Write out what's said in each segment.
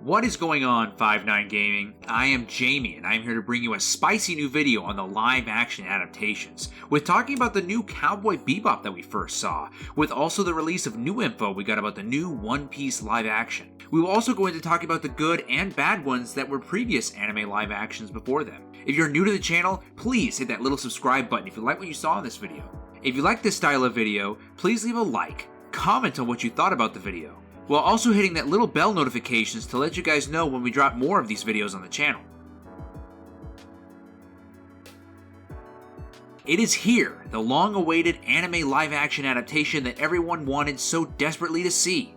What is going on, 5-9 Gaming? I am Jamie, and I am here to bring you a spicy new video on the live-action adaptations, with talking about the new Cowboy Bebop that we first saw, with also the release of new info we got about the new One Piece live-action. We will also go into talking about the good and bad ones that were previous anime live-actions before them. If you're new to the channel, please hit that little subscribe button if you like what you saw in this video. If you like this style of video, please leave a like, comment on what you thought about the video, while also hitting that little bell notifications to let you guys know when we drop more of these videos on the channel. It is here, the long-awaited anime live-action adaptation that everyone wanted so desperately to see.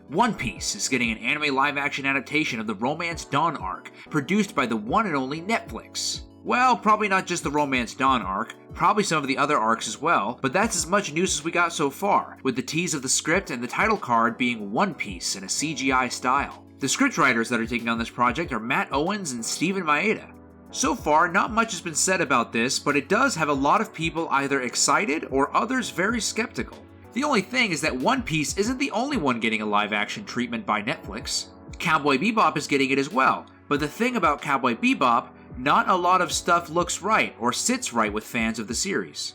One Piece is getting an anime live-action adaptation of the Romance Dawn arc, produced by the one and only Netflix. Well, probably not just the Romance Dawn arc, probably some of the other arcs as well, but that's as much news as we got so far, with the tease of the script and the title card being One Piece in a CGI style. The scriptwriters that are taking on this project are Matt Owens and Steven Maeda. So far, not much has been said about this, but it does have a lot of people either excited or others very skeptical. The only thing is that One Piece isn't the only one getting a live-action treatment by Netflix. Cowboy Bebop is getting it as well, but the thing about Cowboy Bebop, not a lot of stuff looks right or sits right with fans of the series.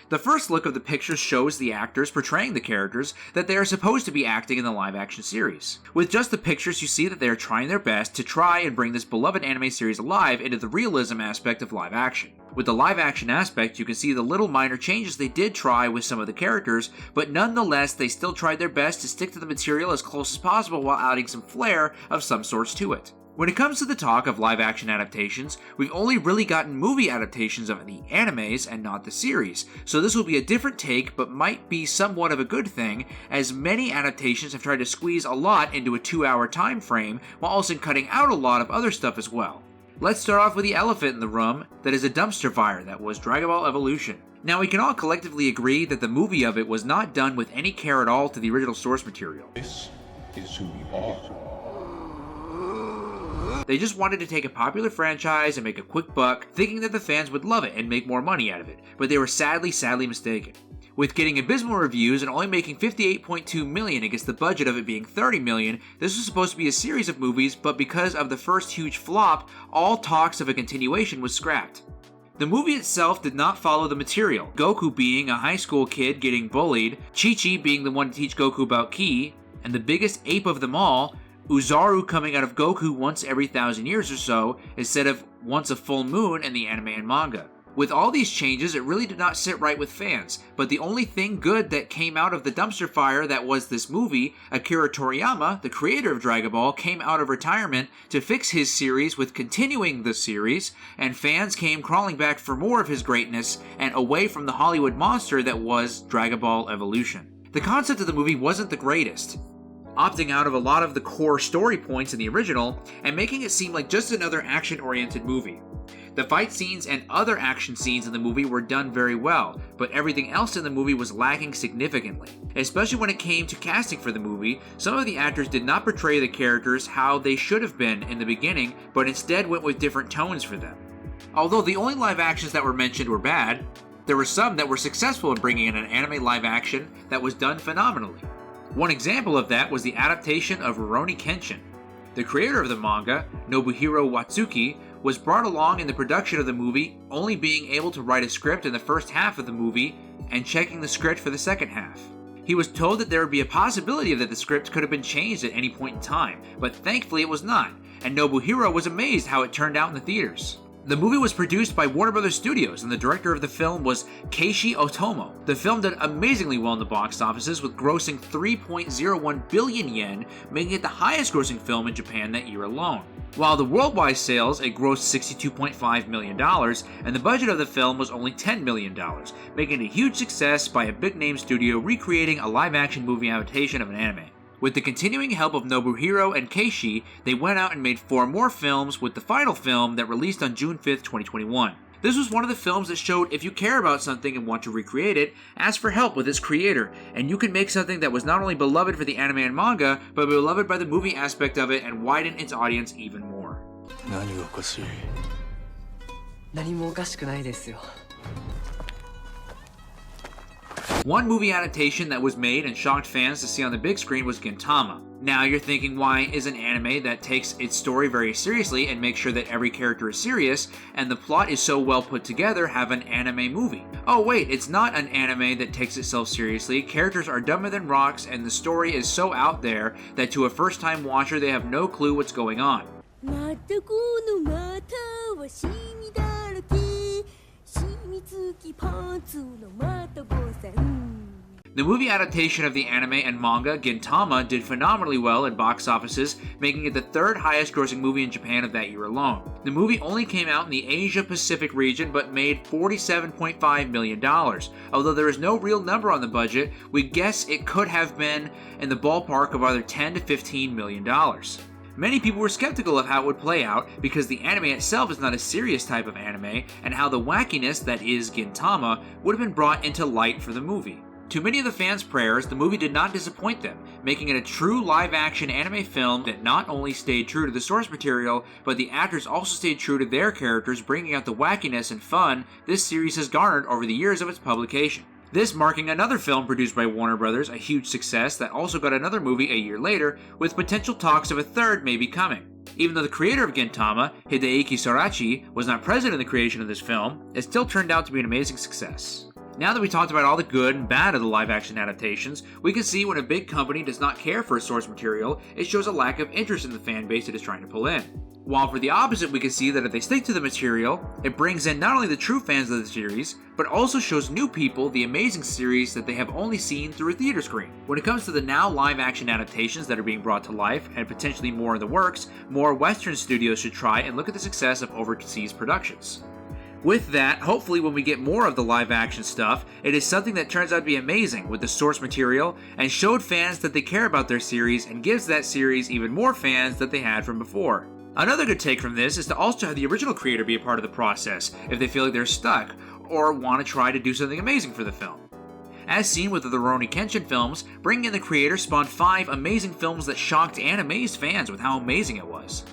The first look of the pictures shows the actors portraying the characters that they are supposed to be acting in the live-action series. With just the pictures, you see that they are trying their best to try and bring this beloved anime series alive into the realism aspect of live action. With the live-action aspect, you can see the little minor changes they did try with some of the characters, but nonetheless, they still tried their best to stick to the material as close as possible while adding some flair of some sorts to it. When it comes to the talk of live-action adaptations, we've only really gotten movie adaptations of the animes and not the series, so this will be a different take but might be somewhat of a good thing, as many adaptations have tried to squeeze a lot into a 2-hour time frame while also cutting out a lot of other stuff as well. Let's start off with the elephant in the room that is a dumpster fire that was Dragonball Evolution. Now, we can all collectively agree that the movie of it was not done with any care at all to the original source material. This is who you are. They just wanted to take a popular franchise and make a quick buck, thinking that the fans would love it and make more money out of it, but they were sadly mistaken. With getting abysmal reviews and only making $58.2 million against the budget of it being $30 million, this was supposed to be a series of movies, but because of the first huge flop, all talks of a continuation was scrapped. The movie itself did not follow the material, Goku being a high school kid getting bullied, Chi-Chi being the one to teach Goku about ki, and the biggest ape of them all, Uzaru coming out of Goku once every 1,000 years or so, instead of once a full moon in the anime and manga. With all these changes, it really did not sit right with fans, but the only thing good that came out of the dumpster fire that was this movie, Akira Toriyama, the creator of Dragon Ball, came out of retirement to fix his series with continuing the series, and fans came crawling back for more of his greatness and away from the Hollywood monster that was Dragon Ball Evolution. The concept of the movie wasn't the greatest, opting out of a lot of the core story points in the original and making it seem like just another action-oriented movie. The fight scenes and other action scenes in the movie were done very well, but everything else in the movie was lacking significantly. Especially when it came to casting for the movie, some of the actors did not portray the characters how they should have been in the beginning, but instead went with different tones for them. Although the only live actions that were mentioned were bad, there were some that were successful in bringing in an anime live action that was done phenomenally. One example of that was the adaptation of Rurouni Kenshin. The creator of the manga, Nobuhiro Watsuki, was brought along in the production of the movie, only being able to write a script in the first half of the movie and checking the script for the second half. He was told that there would be a possibility that the script could have been changed at any point in time, but thankfully it was not, and Nobuhiro was amazed how it turned out in the theaters. The movie was produced by Warner Bros. Studios, and the director of the film was Keiichi Otomo. The film did amazingly well in the box offices, with grossing 3.01 billion yen, making it the highest grossing film in Japan that year alone. While the worldwide sales, it grossed $62.5 million, and the budget of the film was only $10 million, making it a huge success by a big-name studio recreating a live-action movie adaptation of an anime. With the continuing help of Nobuhiro and Keiichi, they went out and made 4 more films, with the final film that released on June 5th, 2021. This was one of the films that showed if you care about something and want to recreate it, ask for help with its creator, and you can make something that was not only beloved for the anime and manga, but beloved by the movie aspect of it and widen its audience even more. 何がおかしい？何もおかしくないですよ。 One movie adaptation that was made and shocked fans to see on the big screen was Gintama. Now you're thinking, why is an anime that takes its story very seriously and makes sure that every character is serious and the plot is so well put together have an anime movie? Oh wait, it's not an anime that takes itself seriously, characters are dumber than rocks and the story is so out there that to a first time watcher they have no clue what's going on. The movie adaptation of the anime and manga Gintama did phenomenally well at box offices, making it the third highest grossing movie in Japan of that year alone. The movie only came out in the Asia-Pacific region but made $47.5 million. Although there is no real number on the budget, we guess it could have been in the ballpark of either $10 to $15 million. Many people were skeptical of how it would play out because the anime itself is not a serious type of anime and how the wackiness that is Gintama would have been brought into light for the movie. To many of the fans' prayers, the movie did not disappoint them, making it a true live-action anime film that not only stayed true to the source material, but the actors also stayed true to their characters, bringing out the wackiness and fun this series has garnered over the years of its publication. This marking another film produced by Warner Brothers, a huge success that also got another movie a year later, with potential talks of a third maybe coming. Even though the creator of Gintama, Hideaki Sorachi, was not present in the creation of this film, it still turned out to be an amazing success. Now that we talked about all the good and bad of the live-action adaptations, we can see when a big company does not care for its source material, it shows a lack of interest in the fan base it is trying to pull in. While for the opposite, we can see that if they stick to the material, it brings in not only the true fans of the series, but also shows new people the amazing series that they have only seen through a theater screen. When it comes to the now live-action adaptations that are being brought to life, and potentially more in the works, more Western studios should try and look at the success of overseas productions. With that, hopefully when we get more of the live-action stuff, it is something that turns out to be amazing with the source material and showed fans that they care about their series and gives that series even more fans that they had from before. Another good take from this is to also have the original creator be a part of the process if they feel like they're stuck or want to try to do something amazing for the film. As seen with the Rurouni Kenshin films, bringing in the creator spawned 5 amazing films that shocked and amazed fans with how amazing it was.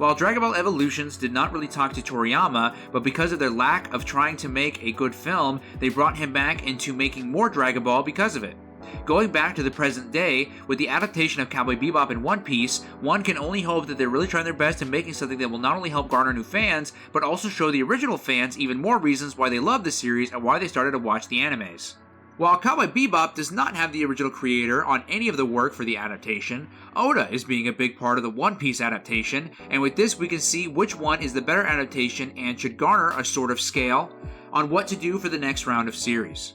While Dragonball Evolutions did not really talk to Toriyama, but because of their lack of trying to make a good film, they brought him back into making more Dragon Ball because of it. Going back to the present day, with the adaptation of Cowboy Bebop and One Piece, one can only hope that they're really trying their best in making something that will not only help garner new fans, but also show the original fans even more reasons why they love the series and why they started to watch the animes. While Cowboy Bebop does not have the original creator on any of the work for the adaptation, Oda is being a big part of the One Piece adaptation, and with this we can see which one is the better adaptation and should garner a sort of scale on what to do for the next round of series.